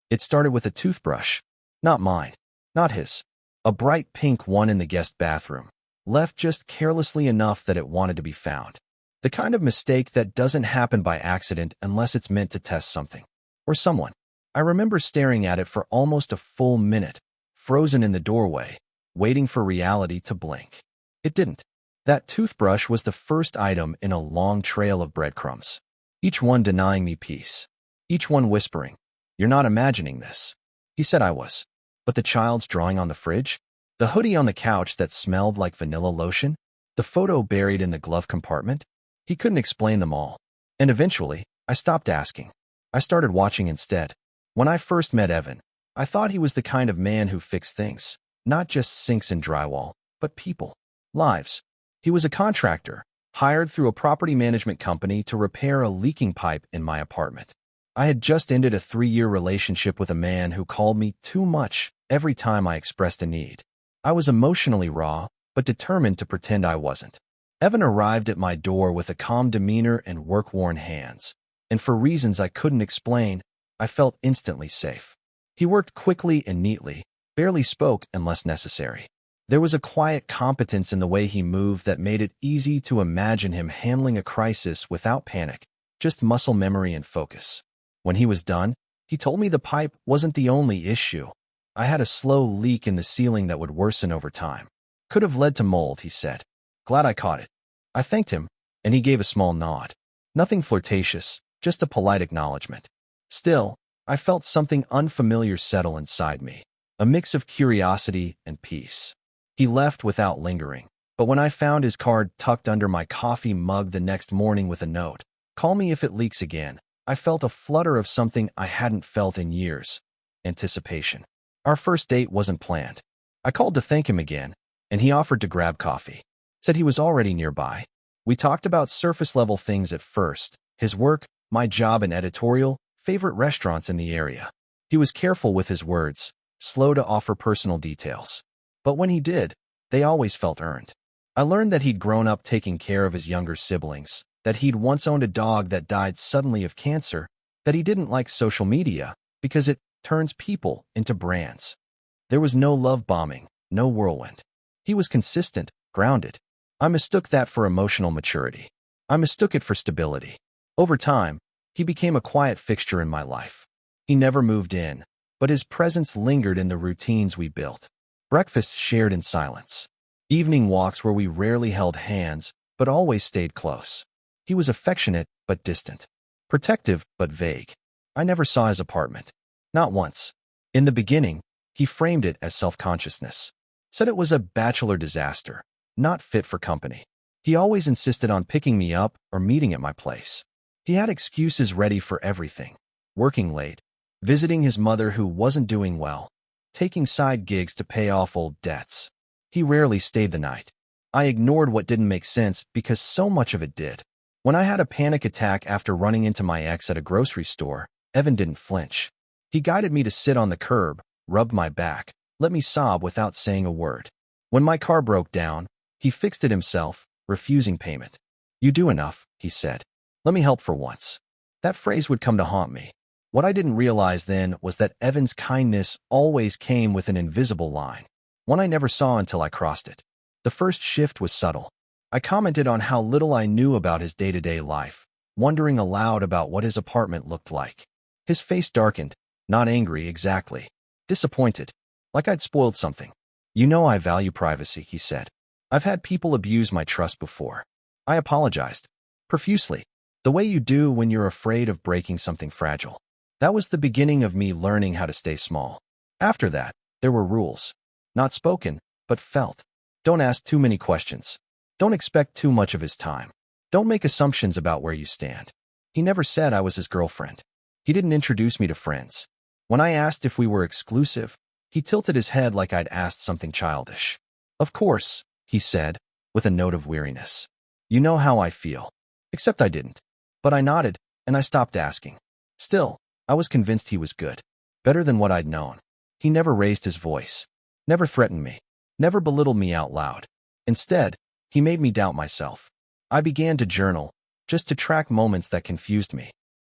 It started with a toothbrush. Not mine. Not his. A bright pink one in the guest bathroom, left just carelessly enough that it wanted to be found. The kind of mistake that doesn't happen by accident unless it's meant to test something. Or someone. I remember staring at it for almost a full minute, frozen in the doorway, waiting for reality to blink. It didn't. That toothbrush was the first item in a long trail of breadcrumbs. Each one denying me peace. Each one whispering, "You're not imagining this." He said I was. But the child's drawing on the fridge? The hoodie on the couch that smelled like vanilla lotion? The photo buried in the glove compartment? He couldn't explain them all. And eventually, I stopped asking. I started watching instead. When I first met Evan, I thought he was the kind of man who fixed things. Not just sinks and drywall, but people. Lives. He was a contractor, hired through a property management company to repair a leaking pipe in my apartment. I had just ended a 3-year relationship with a man who called me too much every time I expressed a need. I was emotionally raw, but determined to pretend I wasn't. Evan arrived at my door with a calm demeanor and work-worn hands, and for reasons I couldn't explain, I felt instantly safe. He worked quickly and neatly, barely spoke unless necessary. There was a quiet competence in the way he moved that made it easy to imagine him handling a crisis without panic, just muscle memory and focus. When he was done, he told me the pipe wasn't the only issue. I had a slow leak in the ceiling that would worsen over time. Could have led to mold, he said. Glad I caught it. I thanked him, and he gave a small nod. Nothing flirtatious, just a polite acknowledgement. Still, I felt something unfamiliar settle inside me, a mix of curiosity and peace. He left without lingering, but when I found his card tucked under my coffee mug the next morning with a note, "Call me if it leaks again," I felt a flutter of something I hadn't felt in years. Anticipation. Our first date wasn't planned. I called to thank him again, and he offered to grab coffee. Said he was already nearby. We talked about surface-level things at first, his work, my job in editorial, favorite restaurants in the area. He was careful with his words, slow to offer personal details. But when he did, they always felt earned. I learned that he'd grown up taking care of his younger siblings, that he'd once owned a dog that died suddenly of cancer, that he didn't like social media because it turns people into brands. There was no love bombing, no whirlwind. He was consistent, grounded. I mistook that for emotional maturity. I mistook it for stability. Over time, he became a quiet fixture in my life. He never moved in, but his presence lingered in the routines we built. Breakfasts shared in silence. Evening walks where we rarely held hands, but always stayed close. He was affectionate, but distant. Protective, but vague. I never saw his apartment. Not once. In the beginning, he framed it as self-consciousness. Said it was a bachelor disaster, not fit for company. He always insisted on picking me up or meeting at my place. He had excuses ready for everything. Working late, visiting his mother who wasn't doing well, taking side gigs to pay off old debts. He rarely stayed the night. I ignored what didn't make sense because so much of it did. When I had a panic attack after running into my ex at a grocery store, Evan didn't flinch. He guided me to sit on the curb, rubbed my back, let me sob without saying a word. When my car broke down, he fixed it himself, refusing payment. "You do enough," he said. "Let me help for once." That phrase would come to haunt me. What I didn't realize then was that Evan's kindness always came with an invisible line, one I never saw until I crossed it. The first shift was subtle. I commented on how little I knew about his day-to-day life, wondering aloud about what his apartment looked like. His face darkened, not angry exactly, disappointed, like I'd spoiled something. "You know I value privacy," he said. "I've had people abuse my trust before." I apologized, profusely, the way you do when you're afraid of breaking something fragile. That was the beginning of me learning how to stay small. After that, there were rules. Not spoken, but felt. Don't ask too many questions. Don't expect too much of his time. Don't make assumptions about where you stand. He never said I was his girlfriend. He didn't introduce me to friends. When I asked if we were exclusive, he tilted his head like I'd asked something childish. "Of course," he said, with a note of weariness. "You know how I feel." Except I didn't. But I nodded, and I stopped asking. Still, I was convinced he was good. Better than what I'd known. He never raised his voice. Never threatened me. Never belittled me out loud. Instead, he made me doubt myself. I began to journal, just to track moments that confused me.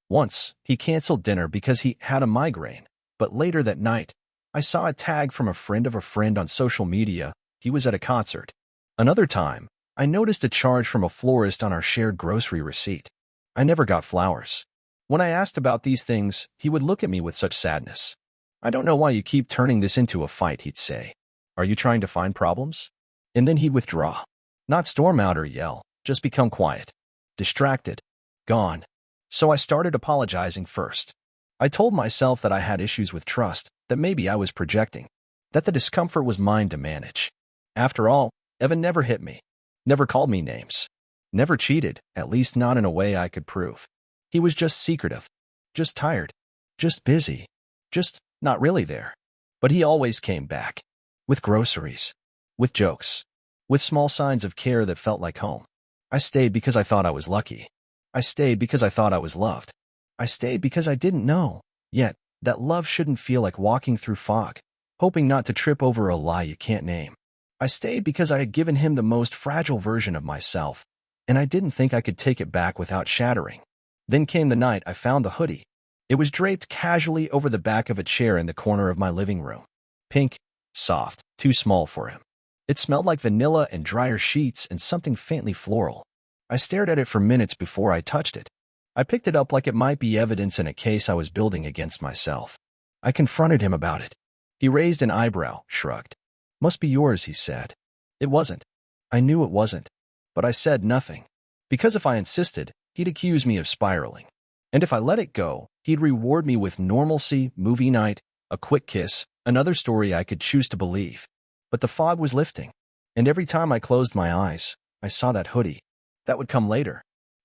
Once, he canceled dinner because he had a migraine, But later that night, I saw a tag from a friend of a friend on social media. He was at a concert. Another time, I noticed a charge from a florist on our shared grocery receipt. I never got flowers. When I asked about these things, he would look at me with such sadness. "I don't know why you keep turning this into a fight," he'd say. "Are you trying to find problems?" And then he'd withdraw. Not storm out or yell, just become quiet. Distracted. Gone. So I started apologizing first. I told myself that I had issues with trust, that maybe I was projecting, that the discomfort was mine to manage. After all, Evan never hit me, never called me names, never cheated, at least not in a way I could prove. He was just secretive, just tired, just busy, just not really there. But he always came back. With groceries, with jokes, with small signs of care that felt like home. I stayed because I thought I was lucky. I stayed because I thought I was loved. I stayed because I didn't know, yet, that love shouldn't feel like walking through fog, hoping not to trip over a lie you can't name. I stayed because I had given him the most fragile version of myself, and I didn't think I could take it back without shattering. Then came the night I found the hoodie. It was draped casually over the back of a chair in the corner of my living room. Pink, soft, too small for him. It smelled like vanilla and drier sheets and something faintly floral. I stared at it for minutes before I touched it. I picked it up like it might be evidence in a case I was building against myself. I confronted him about it. He raised an eyebrow, shrugged. "Must be yours," he said. It wasn't. I knew it wasn't. But I said nothing. Because if I insisted, he'd accuse me of spiraling. And if I let it go, he'd reward me with normalcy, movie night, a quick kiss, another story I could choose to believe. But the fog was lifting. And every time I closed my eyes, I saw that hoodie. That would come later.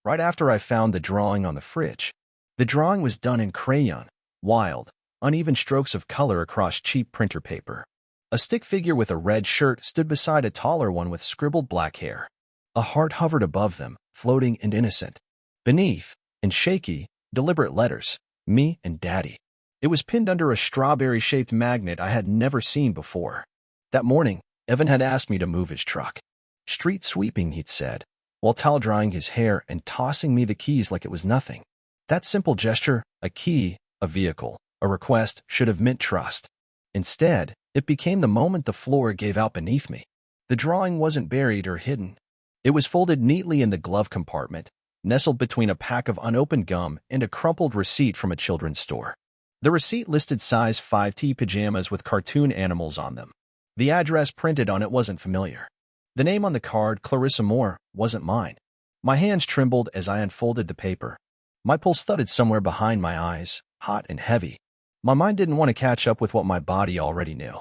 Right after I found the drawing on the fridge. The drawing was done in crayon, wild, uneven strokes of color across cheap printer paper. A stick figure with a red shirt stood beside a taller one with scribbled black hair. A heart hovered above them, floating and innocent. Beneath, in shaky, deliberate letters, "Me and Daddy." It was pinned under a strawberry-shaped magnet I had never seen before. That morning, Evan had asked me to move his truck. "Street sweeping," he'd said, while towel-drying his hair and tossing me the keys like it was nothing. That simple gesture, a key, a vehicle, a request, should have meant trust. Instead, it became the moment the floor gave out beneath me. The drawing wasn't buried or hidden. It was folded neatly in the glove compartment, nestled between a pack of unopened gum and a crumpled receipt from a children's store. The receipt listed size 5T pajamas with cartoon animals on them. The address printed on it wasn't familiar. The name on the card, Clarissa Moore, wasn't mine. My hands trembled as I unfolded the paper. My pulse thudded somewhere behind my eyes, hot and heavy. My mind didn't want to catch up with what my body already knew.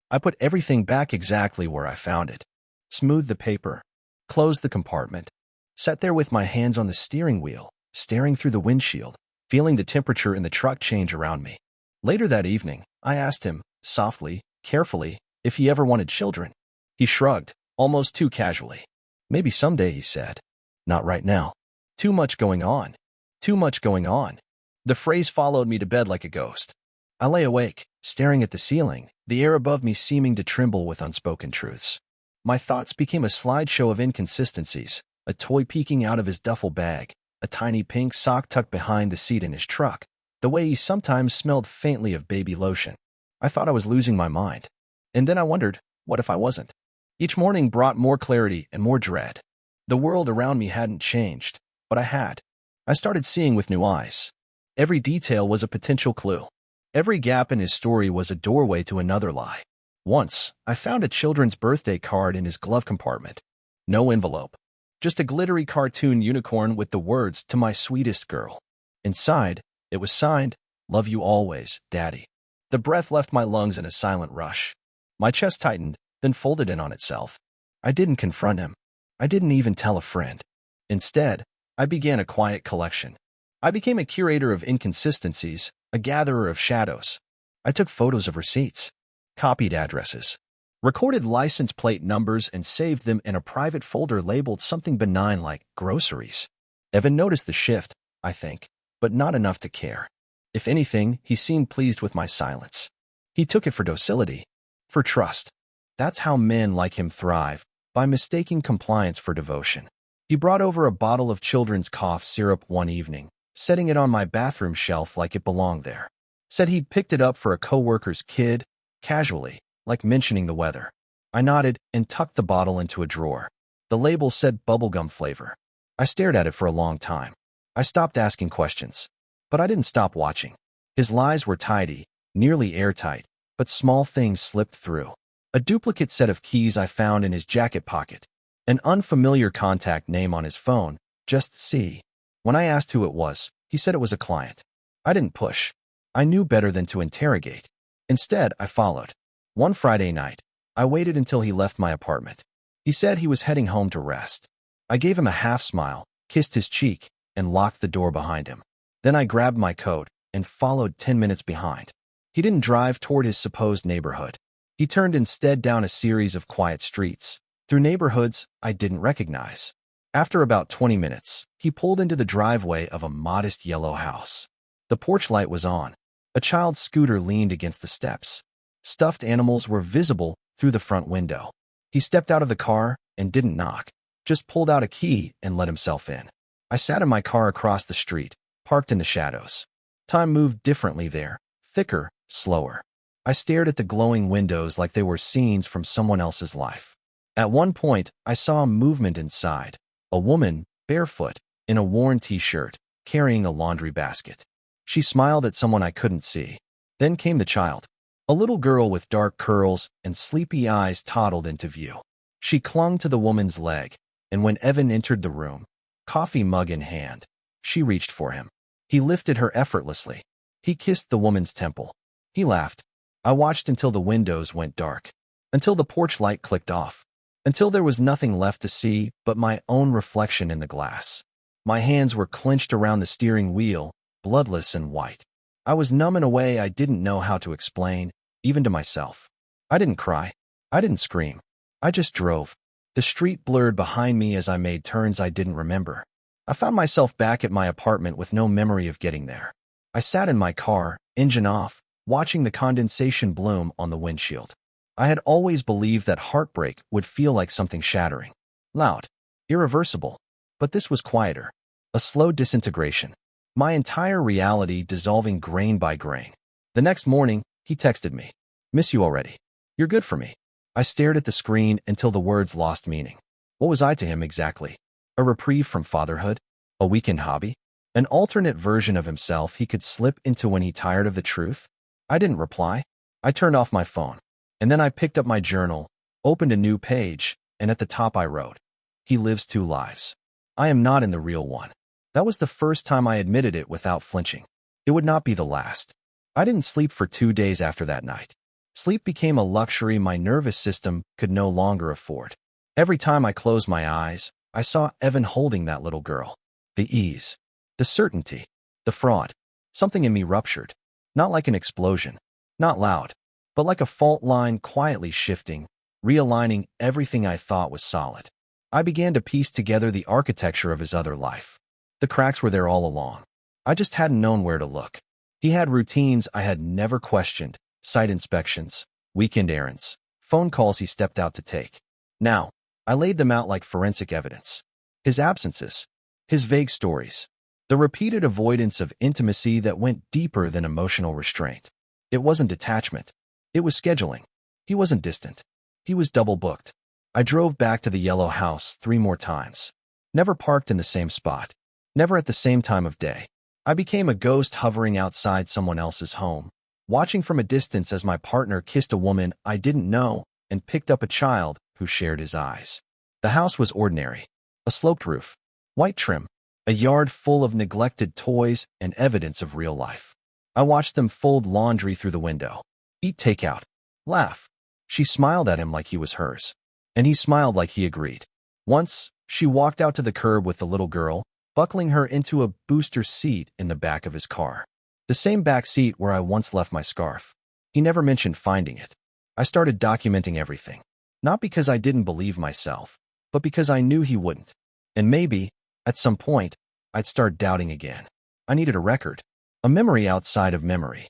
I put everything back exactly where I found it. Smoothed the paper. Closed the compartment. Sat there with my hands on the steering wheel, staring through the windshield, feeling the temperature in the truck change around me. Later that evening, I asked him, softly, carefully, if he ever wanted children. He shrugged, almost too casually. "Maybe someday," he said. "Not right now. Too much going on. Too much going on." The phrase followed me to bed like a ghost. I lay awake, staring at the ceiling, the air above me seeming to tremble with unspoken truths. My thoughts became a slideshow of inconsistencies, a toy peeking out of his duffel bag, a tiny pink sock tucked behind the seat in his truck, the way he sometimes smelled faintly of baby lotion. I thought I was losing my mind. And then I wondered, what if I wasn't? Each morning brought more clarity and more dread. The world around me hadn't changed, but I had. I started seeing with new eyes. Every detail was a potential clue. Every gap in his story was a doorway to another lie. Once, I found a children's birthday card in his glove compartment. No envelope. Just a glittery cartoon unicorn with the words, "To my sweetest girl." Inside, it was signed, "Love you always, Daddy." The breath left my lungs in a silent rush. My chest tightened, then folded in on itself. I didn't confront him. I didn't even tell a friend. Instead, I began a quiet collection. I became a curator of inconsistencies, a gatherer of shadows. I took photos of receipts, copied addresses, recorded license plate numbers, and saved them in a private folder labeled something benign like groceries. Evan noticed the shift, I think, but not enough to care. If anything, he seemed pleased with my silence. He took it for docility, for trust. That's how men like him thrive, by mistaking compliance for devotion. He brought over a bottle of children's cough syrup one evening, setting it on my bathroom shelf like it belonged there. Said he'd picked it up for a coworker's kid, casually, like mentioning the weather. I nodded and tucked the bottle into a drawer. The label said bubblegum flavor. I stared at it for a long time. I stopped asking questions. But I didn't stop watching. His lies were tidy, nearly airtight, but small things slipped through. A duplicate set of keys I found in his jacket pocket. An unfamiliar contact name on his phone, just C. When I asked who it was, he said it was a client. I didn't push. I knew better than to interrogate. Instead, I followed. One Friday night, I waited until he left my apartment. He said he was heading home to rest. I gave him a half smile, kissed his cheek, and locked the door behind him. Then I grabbed my coat and followed 10 minutes behind. He didn't drive toward his supposed neighborhood. He turned instead down a series of quiet streets, through neighborhoods I didn't recognize. After about 20 minutes, he pulled into the driveway of a modest yellow house. The porch light was on. A child's scooter leaned against the steps. Stuffed animals were visible through the front window. He stepped out of the car and didn't knock, just pulled out a key and let himself in. I sat in my car across the street, parked in the shadows. Time moved differently there, thicker, slower. I stared at the glowing windows like they were scenes from someone else's life. At one point, I saw a movement inside. A woman, barefoot, in a worn t-shirt, carrying a laundry basket. She smiled at someone I couldn't see. Then came the child. A little girl with dark curls and sleepy eyes toddled into view. She clung to the woman's leg, and when Evan entered the room, coffee mug in hand, she reached for him. He lifted her effortlessly. He kissed the woman's temple. He laughed. I watched until the windows went dark, until the porch light clicked off, until there was nothing left to see but my own reflection in the glass. My hands were clenched around the steering wheel, bloodless and white. I was numb in a way I didn't know how to explain, even to myself. I didn't cry. I didn't scream. I just drove. The street blurred behind me as I made turns I didn't remember. I found myself back at my apartment with no memory of getting there. I sat in my car, engine off, watching the condensation bloom on the windshield. I had always believed that heartbreak would feel like something shattering. Loud. Irreversible. But this was quieter. A slow disintegration. My entire reality dissolving grain by grain. The next morning, he texted me. Miss you already. You're good for me. I stared at the screen until the words lost meaning. What was I to him exactly? A reprieve from fatherhood? A weekend hobby? An alternate version of himself he could slip into when he tired of the truth? I didn't reply. I turned off my phone. And then I picked up my journal, opened a new page, and at the top I wrote, he lives two lives. I am not in the real one. That was the first time I admitted it without flinching. It would not be the last. I didn't sleep for 2 days after that night. Sleep became a luxury my nervous system could no longer afford. Every time I closed my eyes, I saw Evan holding that little girl. The ease, the certainty, the fraud. Something in me ruptured. Not like an explosion, not loud, but like a fault line quietly shifting, realigning everything I thought was solid. I began to piece together the architecture of his other life. The cracks were there all along. I just hadn't known where to look. He had routines I had never questioned, site inspections, weekend errands, phone calls he stepped out to take. Now, I laid them out like forensic evidence. His absences, his vague stories, the repeated avoidance of intimacy that went deeper than emotional restraint. It wasn't detachment. It was scheduling. He wasn't distant. He was double booked. I drove back to the yellow house 3 more times. Never parked in the same spot. Never at the same time of day. I became a ghost hovering outside someone else's home, watching from a distance as my partner kissed a woman I didn't know and picked up a child who shared his eyes. The house was ordinary. A sloped roof, white trim, a yard full of neglected toys and evidence of real life. I watched them fold laundry through the window, eat takeout, laugh. She smiled at him like he was hers, and he smiled like he agreed. Once, she walked out to the curb with the little girl, buckling her into a booster seat in the back of his car. The same back seat where I once left my scarf. He never mentioned finding it. I started documenting everything. Not because I didn't believe myself, but because I knew he wouldn't. And maybe, at some point, I'd start doubting again. I needed a record. A memory outside of memory.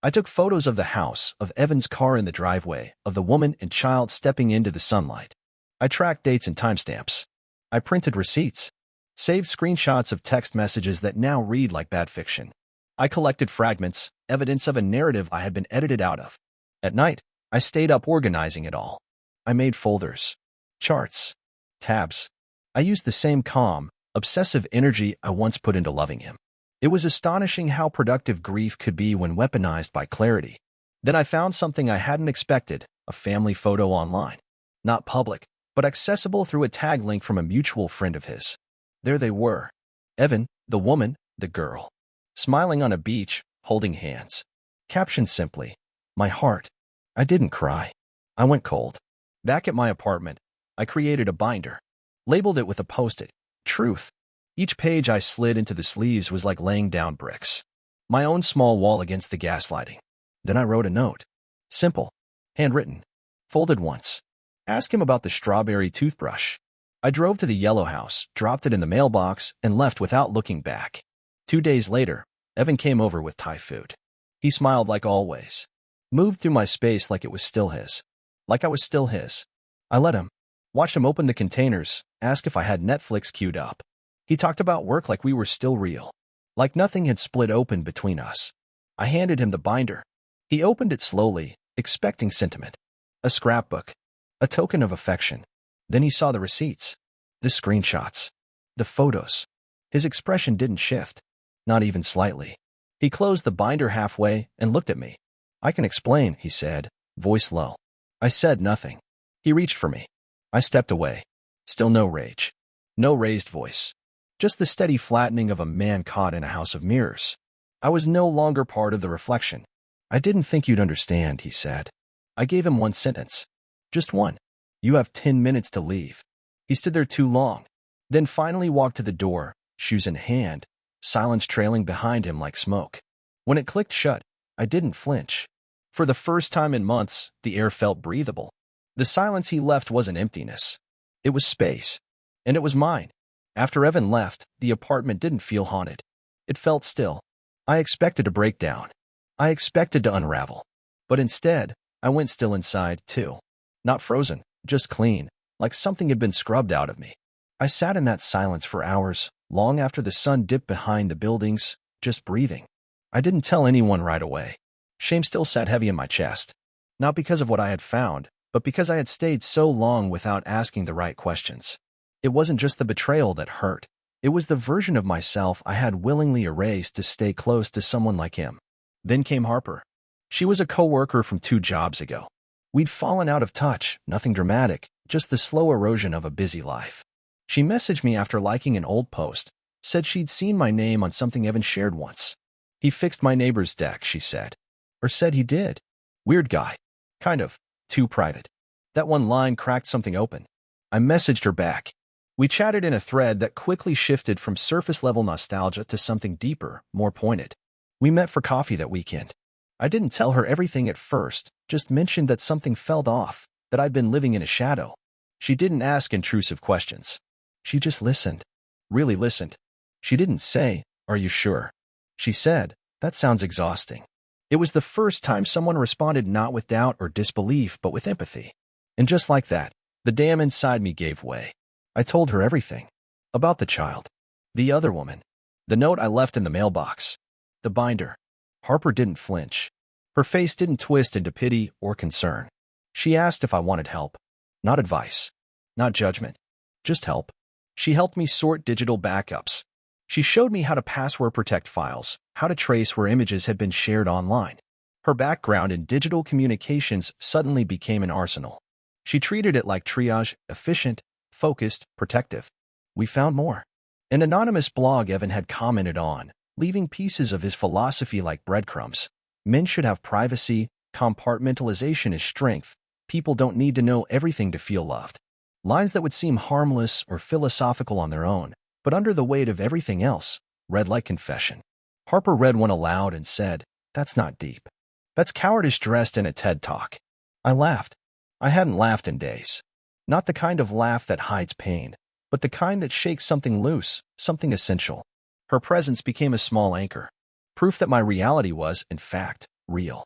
I took photos of the house, of Evan's car in the driveway, of the woman and child stepping into the sunlight. I tracked dates and timestamps. I printed receipts. Saved screenshots of text messages that now read like bad fiction. I collected fragments, evidence of a narrative I had been edited out of. At night, I stayed up organizing it all. I made folders, charts, tabs. I used the same calm, obsessive energy I once put into loving him. It was astonishing how productive grief could be when weaponized by clarity. Then I found something I hadn't expected, a family photo online. Not public, but accessible through a tag link from a mutual friend of his. There they were. Evan, the woman, the girl. Smiling on a beach, holding hands. Captioned simply, "My heart." I didn't cry. I went cold. Back at my apartment, I created a binder. Labeled it with a post-it, "Truth." Each page I slid into the sleeves was like laying down bricks. My own small wall against the gaslighting. Then I wrote a note. Simple. Handwritten. Folded once. Ask him about the strawberry toothbrush. I drove to the yellow house, dropped it in the mailbox, and left without looking back. 2 days later, Evan came over with Thai food. He smiled like always. Moved through my space like it was still his. Like I was still his. I let him. Watched him open the containers, ask if I had Netflix queued up. He talked about work like we were still real. Like nothing had split open between us. I handed him the binder. He opened it slowly, expecting sentiment. A scrapbook. A token of affection. Then he saw the receipts. The screenshots. The photos. His expression didn't shift. Not even slightly. He closed the binder halfway and looked at me. "I can explain," he said, voice low. I said nothing. He reached for me. I stepped away. Still no rage. No raised voice. Just the steady flattening of a man caught in a house of mirrors. I was no longer part of the reflection. "I didn't think you'd understand," he said. I gave him one sentence. Just one. "You have 10 minutes to leave." He stood there too long. Then finally walked to the door, shoes in hand, silence trailing behind him like smoke. When it clicked shut, I didn't flinch. For the first time in months, the air felt breathable. The silence he left wasn't emptiness. It was space. And it was mine. After Evan left, the apartment didn't feel haunted. It felt still. I expected to break down. I expected to unravel. But instead, I went still inside, too. Not frozen, just clean, like something had been scrubbed out of me. I sat in that silence for hours, long after the sun dipped behind the buildings, just breathing. I didn't tell anyone right away. Shame still sat heavy in my chest. Not because of what I had found, but because I had stayed so long without asking the right questions. It wasn't just the betrayal that hurt. It was the version of myself I had willingly erased to stay close to someone like him. Then came Harper. She was a coworker from 2 jobs ago. We'd fallen out of touch, nothing dramatic, just the slow erosion of a busy life. She messaged me after liking an old post, said she'd seen my name on something Evan shared once. "He fixed my neighbor's deck," she said. Or said he did. Weird guy. Kind of. Too private. That one line cracked something open. I messaged her back. We chatted in a thread that quickly shifted from surface-level nostalgia to something deeper, more pointed. We met for coffee that weekend. I didn't tell her everything at first, just mentioned that something felt off, that I'd been living in a shadow. She didn't ask intrusive questions. She just listened. Really listened. She didn't say, "Are you sure?" She said, "That sounds exhausting." It was the first time someone responded not with doubt or disbelief, but with empathy. And just like that, the dam inside me gave way. I told her everything. About the child. The other woman. The note I left in the mailbox. The binder. Harper didn't flinch. Her face didn't twist into pity or concern. She asked if I wanted help. Not advice. Not judgment. Just help. She helped me sort digital backups. She showed me how to password protect files, how to trace where images had been shared online. Her background in digital communications suddenly became an arsenal. She treated it like triage, efficient, focused, protective. We found more. An anonymous blog Evan had commented on, leaving pieces of his philosophy like breadcrumbs. Men should have privacy, compartmentalization is strength. People don't need to know everything to feel loved. Lines that would seem harmless or philosophical on their own, but under the weight of everything else, read like confession. Harper read one aloud and said, "That's not deep. That's cowardice dressed in a TED Talk." I laughed. I hadn't laughed in days. Not the kind of laugh that hides pain, but the kind that shakes something loose, something essential. Her presence became a small anchor. Proof that my reality was, in fact, real.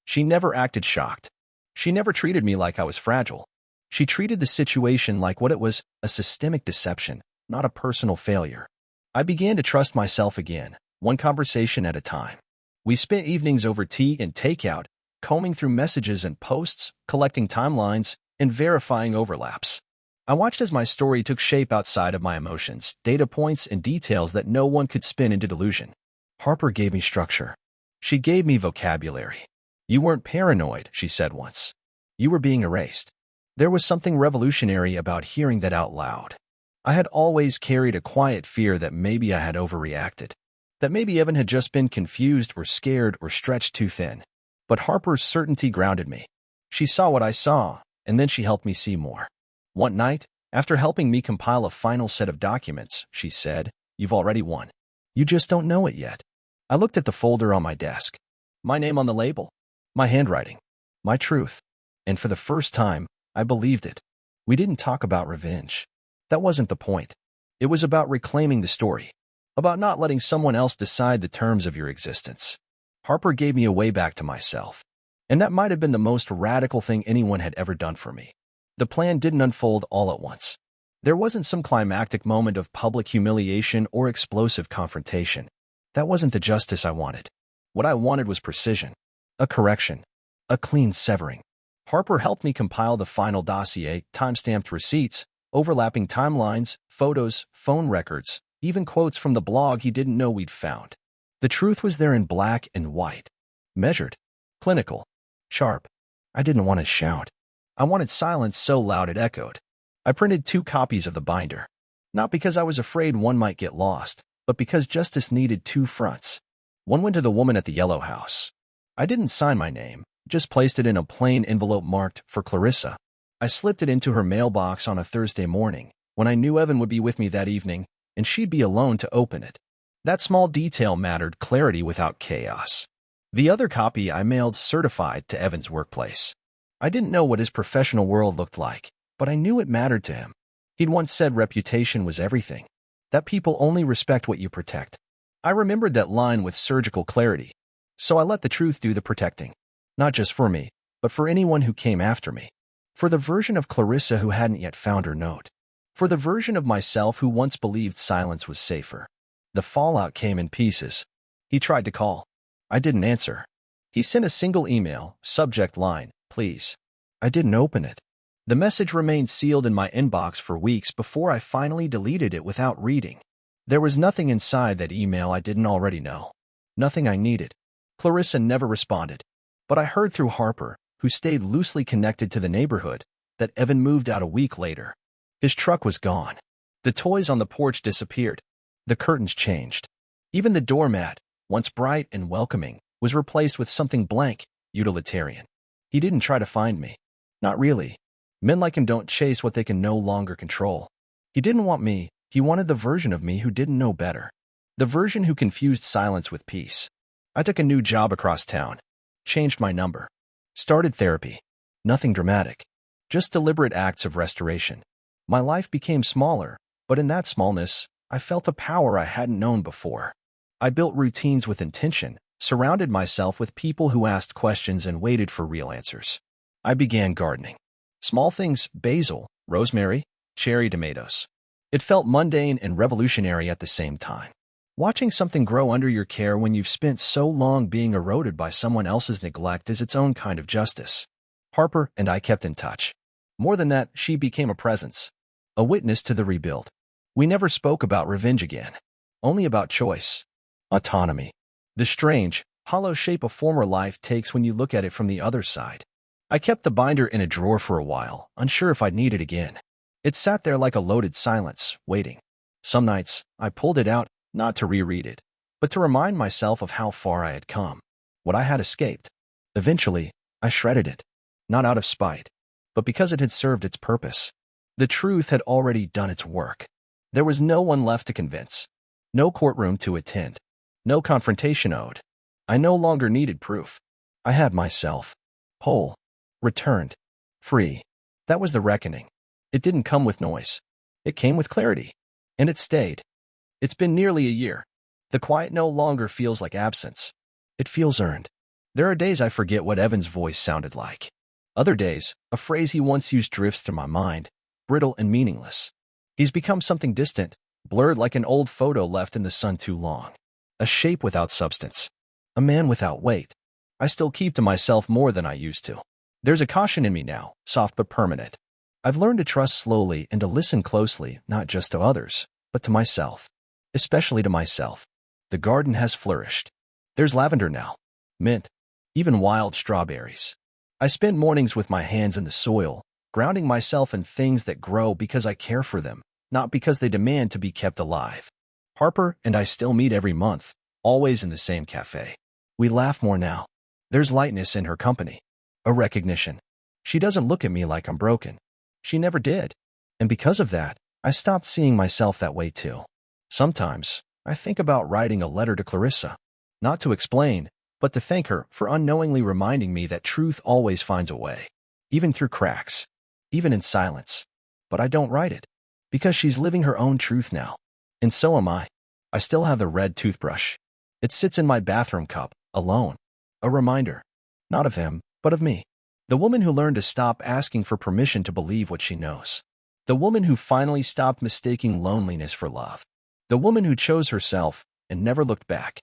She never acted shocked. She never treated me like I was fragile. She treated the situation like what it was, a systemic deception, not a personal failure. I began to trust myself again, one conversation at a time. We spent evenings over tea and takeout, combing through messages and posts, collecting timelines, and verifying overlaps. I watched as my story took shape outside of my emotions, data points, and details that no one could spin into delusion. Harper gave me structure. She gave me vocabulary. You weren't paranoid, she said once. You were being erased. There was something revolutionary about hearing that out loud. I had always carried a quiet fear that maybe I had overreacted, that maybe Evan had just been confused or scared or stretched too thin. But Harper's certainty grounded me. She saw what I saw, and then she helped me see more. One night, after helping me compile a final set of documents, she said, "You've already won. You just don't know it yet." I looked at the folder on my desk. My name on the label. My handwriting. My truth. And for the first time, I believed it. We didn't talk about revenge. That wasn't the point. It was about reclaiming the story. About not letting someone else decide the terms of your existence. Harper gave me a way back to myself. And that might have been the most radical thing anyone had ever done for me. The plan didn't unfold all at once. There wasn't some climactic moment of public humiliation or explosive confrontation. That wasn't the justice I wanted. What I wanted was precision. A correction. A clean severing. Harper helped me compile the final dossier, time-stamped receipts, overlapping timelines, photos, phone records, even quotes from the blog he didn't know we'd found. The truth was there in black and white. Measured. Clinical. Sharp. I didn't want to shout. I wanted silence so loud it echoed. I printed 2 copies of the binder. Not because I was afraid one might get lost, but because justice needed 2 fronts. One went to the woman at the yellow house. I didn't sign my name, just placed it in a plain envelope marked for Clarissa. I slipped it into her mailbox on a Thursday morning, when I knew Evan would be with me that evening, and she'd be alone to open it. That small detail mattered, clarity without chaos. The other copy I mailed certified to Evan's workplace. I didn't know what his professional world looked like, but I knew it mattered to him. He'd once said reputation was everything, that people only respect what you protect. I remembered that line with surgical clarity, so I let the truth do the protecting. Not just for me, but for anyone who came after me. For the version of Clarissa who hadn't yet found her note. For the version of myself who once believed silence was safer. The fallout came in pieces. He tried to call. I didn't answer. He sent a single email, subject line, "Please." I didn't open it. The message remained sealed in my inbox for weeks before I finally deleted it without reading. There was nothing inside that email I didn't already know. Nothing I needed. Clarissa never responded. But I heard through Harper, who stayed loosely connected to the neighborhood, that Evan moved out a week later. His truck was gone. The toys on the porch disappeared. The curtains changed. Even the doormat, once bright and welcoming, was replaced with something blank, utilitarian. He didn't try to find me. Not really. Men like him don't chase what they can no longer control. He didn't want me. He wanted the version of me who didn't know better. The version who confused silence with peace. I took a new job across town. Changed my number. Started therapy. Nothing dramatic. Just deliberate acts of restoration. My life became smaller, but in that smallness, I felt a power I hadn't known before. I built routines with intention, surrounded myself with people who asked questions and waited for real answers. I began gardening. Small things: basil, rosemary, cherry tomatoes. It felt mundane and revolutionary at the same time. Watching something grow under your care when you've spent so long being eroded by someone else's neglect is its own kind of justice. Harper and I kept in touch. More than that, she became a presence. A witness to the rebuild. We never spoke about revenge again. Only about choice. Autonomy. The strange, hollow shape a former life takes when you look at it from the other side. I kept the binder in a drawer for a while, unsure if I'd need it again. It sat there like a loaded silence, waiting. Some nights, I pulled it out, not to reread it, but to remind myself of how far I had come, what I had escaped. Eventually, I shredded it, not out of spite, but because it had served its purpose. The truth had already done its work. There was no one left to convince, no courtroom to attend, no confrontation owed. I no longer needed proof. I had myself. Whole. Returned. Free. That was the reckoning. It didn't come with noise. It came with clarity. And it stayed. It's been nearly a year. The quiet no longer feels like absence. It feels earned. There are days I forget what Evan's voice sounded like. Other days, a phrase he once used drifts through my mind, brittle and meaningless. He's become something distant, blurred like an old photo left in the sun too long. A shape without substance. A man without weight. I still keep to myself more than I used to. There's a caution in me now, soft but permanent. I've learned to trust slowly and to listen closely, not just to others, but to myself. Especially to myself. The garden has flourished. There's lavender now, mint, even wild strawberries. I spend mornings with my hands in the soil, grounding myself in things that grow because I care for them, not because they demand to be kept alive. Harper and I still meet every month, always in the same cafe. We laugh more now. There's lightness in her company. A recognition. She doesn't look at me like I'm broken. She never did. And because of that, I stopped seeing myself that way too. Sometimes, I think about writing a letter to Clarissa. Not to explain, but to thank her for unknowingly reminding me that truth always finds a way. Even through cracks. Even in silence. But I don't write it. Because she's living her own truth now. And so am I. I still have the red toothbrush. It sits in my bathroom cup, alone. A reminder. Not of him, but of me. The woman who learned to stop asking for permission to believe what she knows. The woman who finally stopped mistaking loneliness for love. The woman who chose herself and never looked back.